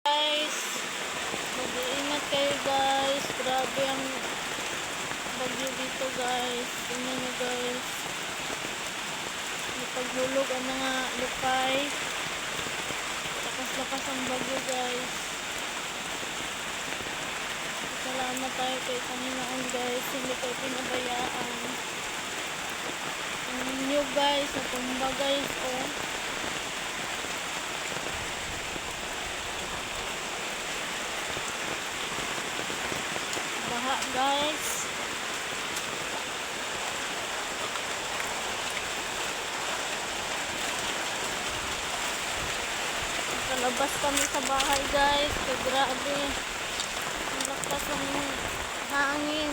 Guys, mag-iingat kayo guys. Grabe ang bagyo dito guys. Tingnan nyo guys. May paghulog ang mga lukay. Lakas-lakas ang bagyo guys. Salamat tayo kay Panginoon guys. Hindi kayo pinabayaan. Ang inyo guys. Natumba guys. Oh. Baha guys. Nakalabas kami sa bahay guys. Kaya grabe. Ang lakas ng hangin.